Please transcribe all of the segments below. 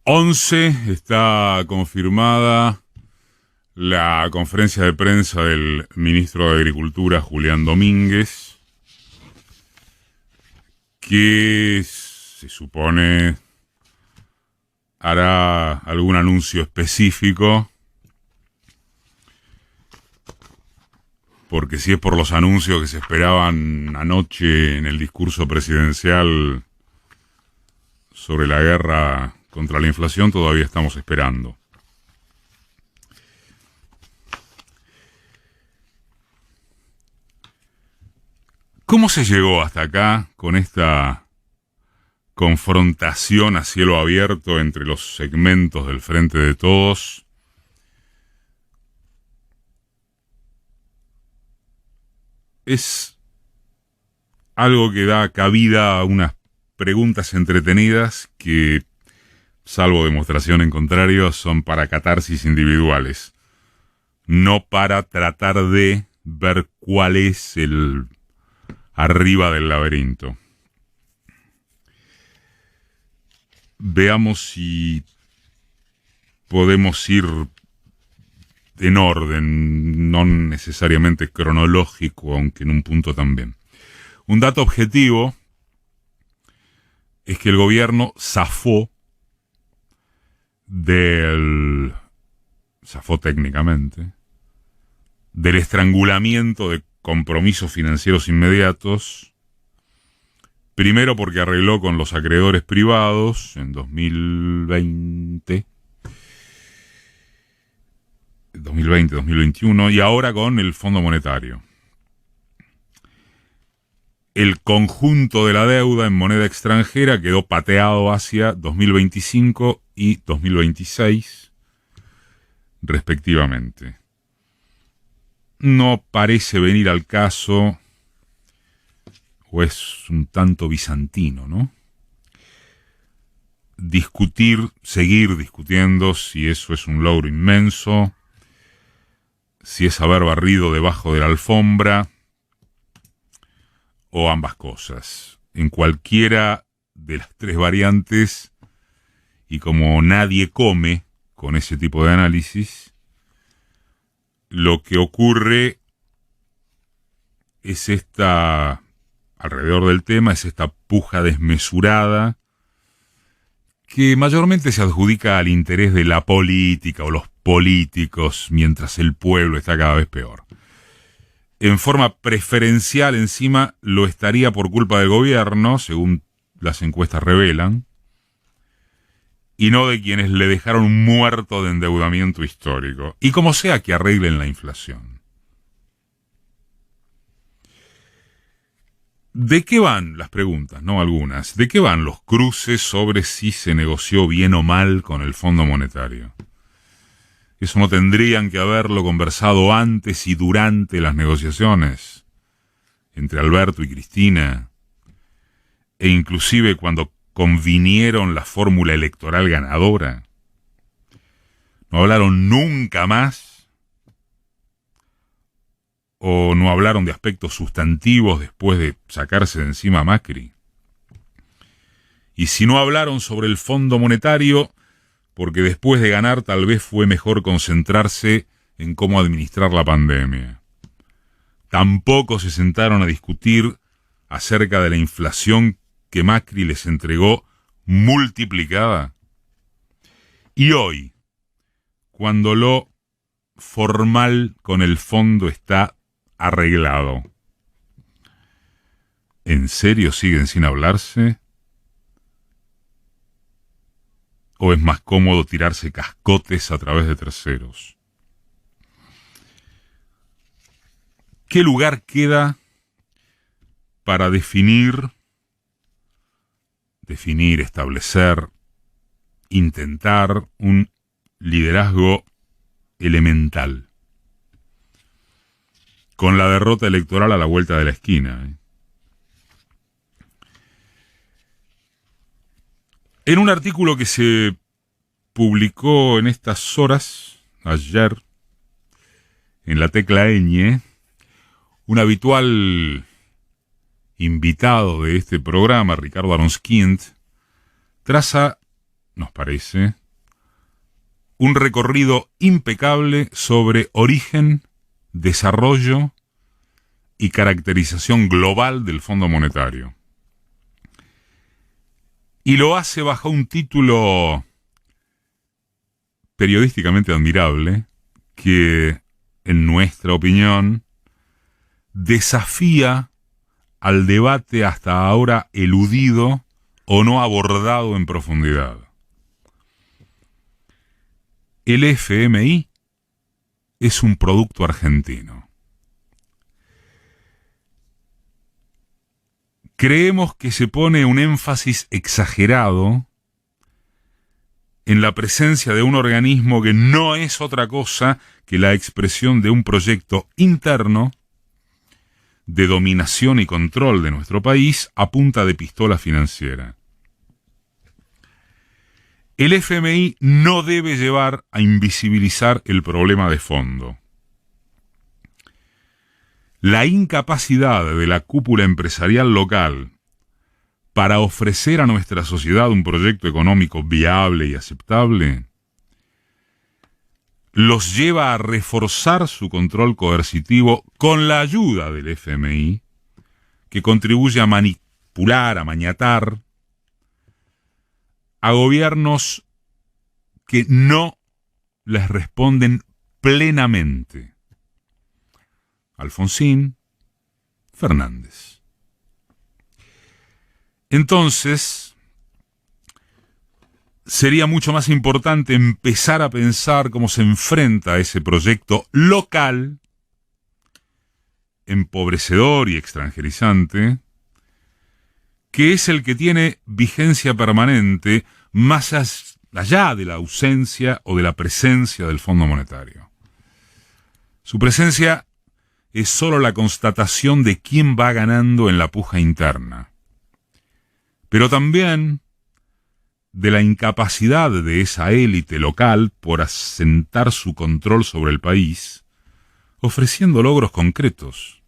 11 está confirmada la conferencia de prensa del ministro de Agricultura, Julián Domínguez, que se supone hará algún anuncio específico, porque si es por los anuncios que se esperaban anoche en el discurso presidencial sobre la guerra contra la inflación, todavía estamos esperando. ¿Cómo se llegó hasta acá con esta confrontación a cielo abierto entre los segmentos del Frente de Todos? Es algo que da cabida a unas preguntas entretenidas que, salvo demostración en contrario, son para catarsis individuales, no para tratar de ver cuál es el arriba del laberinto. Veamos si podemos ir en orden, no necesariamente cronológico, aunque en un punto también. Un dato objetivo es que el gobierno zafó técnicamente del estrangulamiento de compromisos financieros inmediatos, primero porque arregló con los acreedores privados en 2020-2021 y ahora con el Fondo Monetario. El conjunto de la deuda en moneda extranjera quedó pateado hacia 2025 y 2026, respectivamente. No parece venir al caso, o es un tanto bizantino, ¿no? Seguir discutiendo si eso es un logro inmenso, si es haber barrido debajo de la alfombra, o ambas cosas. En cualquiera de las tres variantes, y como nadie come con ese tipo de análisis, lo que ocurre es alrededor del tema, es esta puja desmesurada que mayormente se adjudica al interés de la política o los políticos, mientras el pueblo está cada vez peor. En forma preferencial encima lo estaría por culpa del gobierno, según las encuestas revelan, y no de quienes le dejaron un muerto de endeudamiento histórico, y como sea que arreglen la inflación. ¿De qué van las preguntas? No algunas. ¿De qué van los cruces sobre si se negoció bien o mal con el Fondo Monetario? ¿Eso no tendrían que haberlo conversado antes y durante las negociaciones entre Alberto y Cristina? E inclusive cuando convinieron la fórmula electoral ganadora. ¿No hablaron nunca más? ¿O no hablaron de aspectos sustantivos después de sacarse de encima a Macri? Y si no hablaron sobre el Fondo Monetario, porque después de ganar tal vez fue mejor concentrarse en cómo administrar la pandemia. Tampoco se sentaron a discutir acerca de la inflación que Macri les entregó multiplicada. Y hoy, cuando lo formal con el fondo está arreglado, ¿en serio siguen sin hablarse? ¿O es más cómodo tirarse cascotes a través de terceros? ¿Qué lugar queda para definir, establecer, intentar un liderazgo elemental, con la derrota electoral a la vuelta de la esquina? En un artículo que se publicó en estas horas, ayer, en la tecla ñ, un habitual invitado de este programa, Ricardo Aronskint, traza nos parece, un recorrido impecable sobre origen, desarrollo y caracterización global del Fondo Monetario. Y lo hace bajo un título periodísticamente admirable que, en nuestra opinión, desafía al debate hasta ahora eludido o no abordado en profundidad. El FMI es un producto argentino. Creemos que se pone un énfasis exagerado en la presencia de un organismo que no es otra cosa que la expresión de un proyecto interno de dominación y control de nuestro país a punta de pistola financiera. El FMI no debe llevar a invisibilizar el problema de fondo. La incapacidad de la cúpula empresarial local para ofrecer a nuestra sociedad un proyecto económico viable y aceptable los lleva a reforzar su control coercitivo con la ayuda del FMI, que contribuye a manipular, a maniatar a gobiernos que no les responden plenamente. Alfonsín, Fernández. Entonces, sería mucho más importante empezar a pensar cómo se enfrenta a ese proyecto local, empobrecedor y extranjerizante, que es el que tiene vigencia permanente más allá de la ausencia o de la presencia del Fondo Monetario. Su presencia es solo la constatación de quién va ganando en la puja interna, pero también de la incapacidad de esa élite local por asentar su control sobre el país, ofreciendo logros concretos.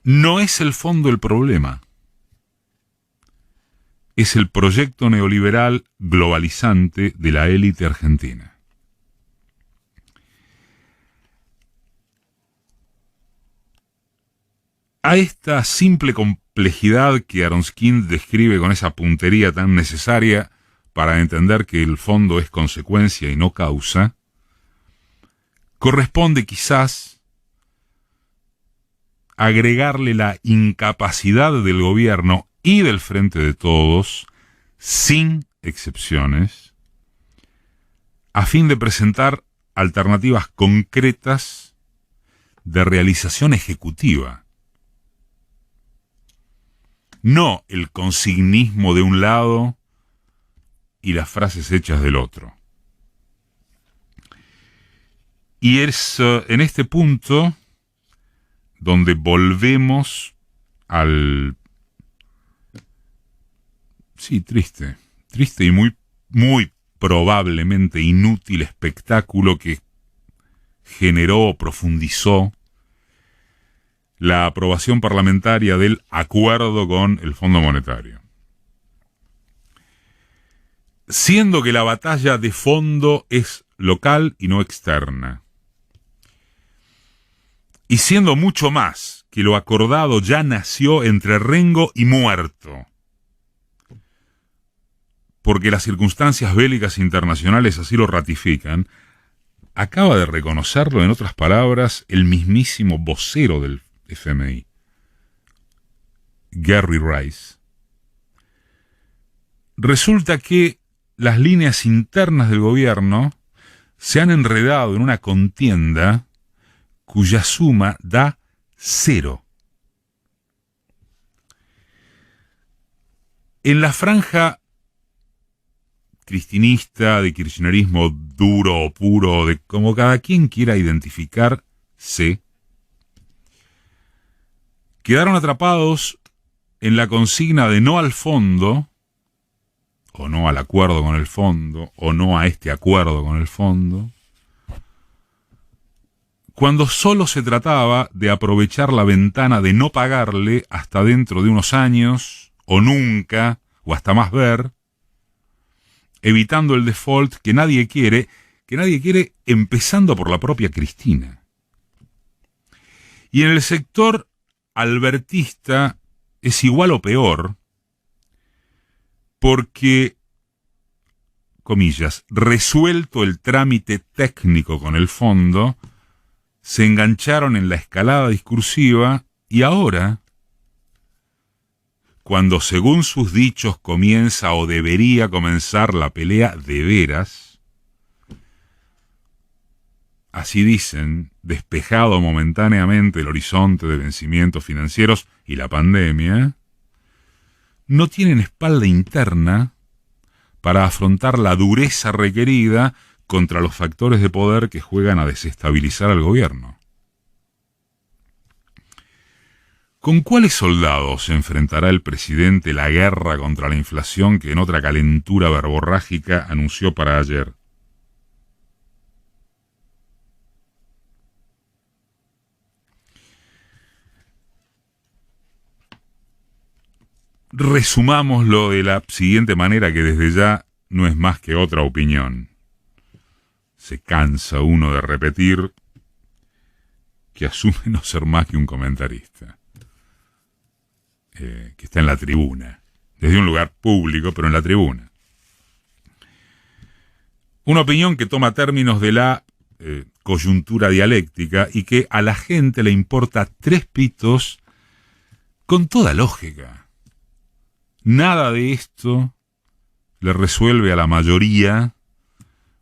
No es el fondo el problema, es el proyecto neoliberal globalizante de la élite argentina. A esta simple complejidad que Aronskine describe con esa puntería tan necesaria para entender que el fondo es consecuencia y no causa, corresponde quizás agregarle la incapacidad del gobierno y del Frente de Todos, sin excepciones, a fin de presentar alternativas concretas de realización ejecutiva. No el consignismo de un lado y las frases hechas del otro. Y es en este punto donde volvemos al triste y muy probablemente inútil espectáculo que generó o profundizó la aprobación parlamentaria del acuerdo con el Fondo Monetario. Siendo que la batalla de fondo es local y no externa. Y siendo mucho más que lo acordado ya nació entre Rengo y muerto. Porque las circunstancias bélicas internacionales así lo ratifican, acaba de reconocerlo, en otras palabras, el mismísimo vocero del FMI, Gary Rice. Resulta que las líneas internas del gobierno se han enredado en una contienda cuya suma da 0. En la franja cristinista, de kirchnerismo duro o puro, de como cada quien quiera identificarse, quedaron atrapados en la consigna de no al fondo, o no al acuerdo con el fondo, o no a este acuerdo con el fondo, cuando solo se trataba de aprovechar la ventana de no pagarle hasta dentro de unos años, o nunca, o hasta más ver, evitando el default que nadie quiere, empezando por la propia Cristina. Y en el sector albertista es igual o peor, porque, comillas, resuelto el trámite técnico con el fondo, se engancharon en la escalada discursiva y ahora, cuando según sus dichos comienza o debería comenzar la pelea de veras, así dicen, despejado momentáneamente el horizonte de vencimientos financieros y la pandemia, no tienen espalda interna para afrontar la dureza requerida contra los factores de poder que juegan a desestabilizar al gobierno. ¿Con cuáles soldados enfrentará el presidente la guerra contra la inflación que en otra calentura verborrágica anunció para ayer? Resumámoslo de la siguiente manera, que desde ya no es más que otra opinión. Se cansa uno de repetir que asume no ser más que un comentarista, que está en la tribuna, desde un lugar público, pero en la tribuna. Una opinión que toma términos de la coyuntura dialéctica y que a la gente le importa tres pitos con toda lógica. Nada de esto le resuelve a la mayoría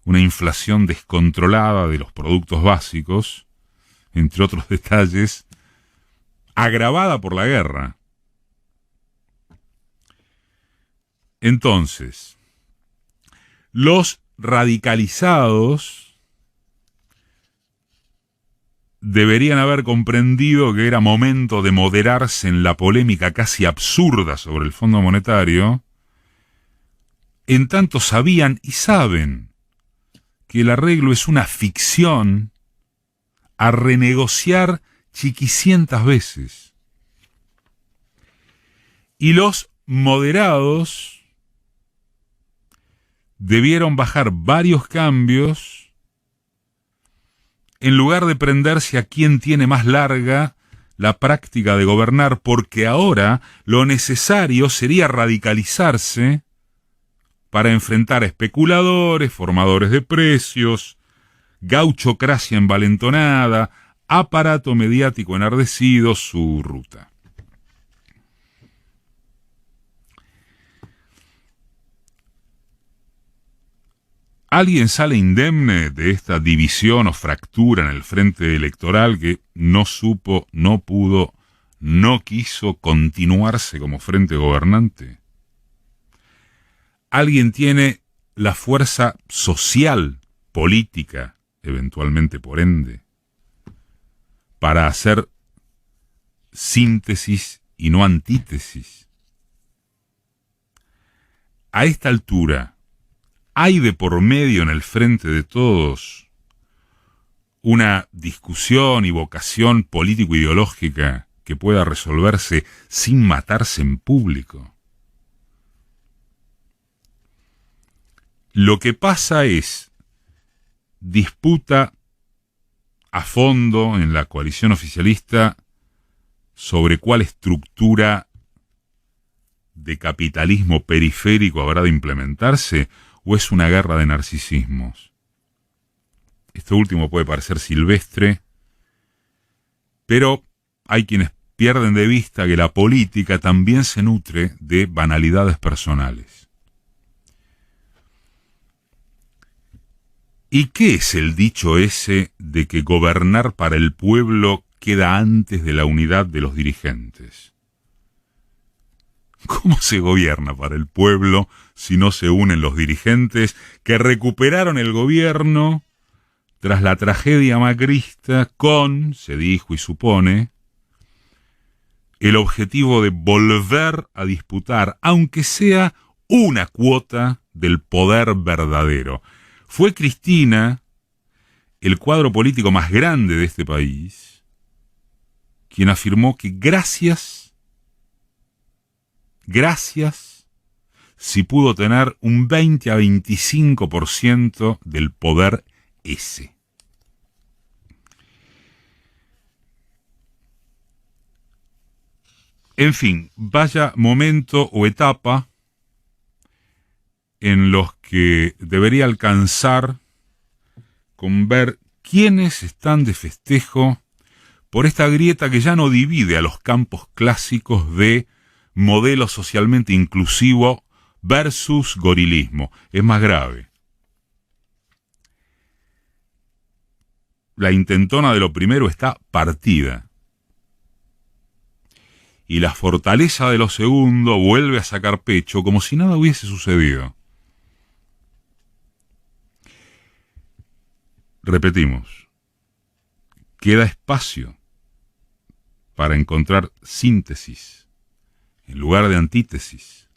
una inflación descontrolada de los productos básicos, entre otros detalles, agravada por la guerra. Entonces, los radicalizados deberían haber comprendido que era momento de moderarse en la polémica casi absurda sobre el Fondo Monetario, en tanto sabían y saben que el arreglo es una ficción a renegociar chiquicientas veces. Y los moderados debieron bajar varios cambios en lugar de prenderse a quién tiene más larga la práctica de gobernar, porque ahora lo necesario sería radicalizarse para enfrentar a especuladores, formadores de precios, gauchocracia envalentonada, aparato mediático enardecido, su ruta. ¿Alguien sale indemne de esta división o fractura en el frente electoral que no supo, no pudo, no quiso continuarse como frente gobernante? ¿Alguien tiene la fuerza social, política, eventualmente por ende, para hacer síntesis y no antítesis? A esta altura, ¿hay de por medio en el frente de todos una discusión y vocación político-ideológica que pueda resolverse sin matarse en público? Lo que pasa es disputa a fondo en la coalición oficialista sobre cuál estructura de capitalismo periférico habrá de implementarse, ¿o es una guerra de narcisismos? Esto último puede parecer silvestre, pero hay quienes pierden de vista que la política también se nutre de banalidades personales. ¿Y qué es el dicho ese de que gobernar para el pueblo queda antes de la unidad de los dirigentes? ¿Cómo se gobierna para el pueblo si no se unen los dirigentes que recuperaron el gobierno tras la tragedia macrista con, se dijo y supone, el objetivo de volver a disputar, aunque sea una cuota del poder verdadero? Fue Cristina, el cuadro político más grande de este país, quien afirmó que gracias si pudo tener un 20 a 25% del poder ese. En fin, vaya momento o etapa en los que debería alcanzar con ver quiénes están de festejo por esta grieta que ya no divide a los campos clásicos de modelo socialmente inclusivo versus gorilismo. Es más grave. La intentona de lo primero está partida. Y la fortaleza de lo segundo vuelve a sacar pecho como si nada hubiese sucedido. Repetimos, queda espacio para encontrar síntesis en lugar de antítesis.